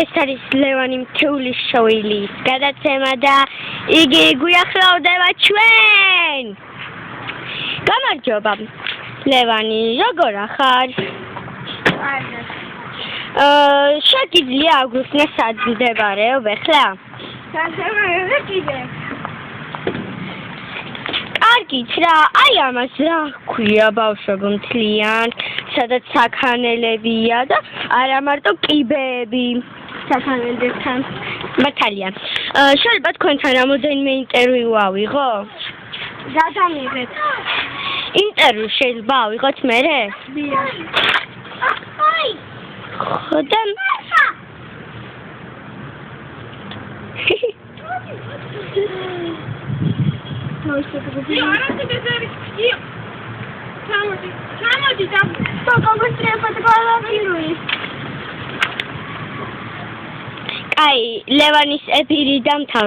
ეს არის ლევანი მთულიშვილის გადაცემა და იგი გვიახლოვდება ჩვენ. გამარჯობა. ლევანი, როგორ ახარ? შეგიძლია აგვიხსნას სად მდებარეობ ახლა? სანტემერზე კიდე. კარგით რა, აი ამას რა ქვია ბავშვებო მთლიან, სადაც საქანელებია და არა მარტო კიბეები საქანელებთან. მართალია. შეიძლება თქვენთან რამოდენიმე ინტერვიუ ავიღო? რა დამიღეთ? ინტერვიუ შეიძლება ავიღოთ მერე? დიახ. ხოდა აი, ლევანის ეფირი დამთავრდა.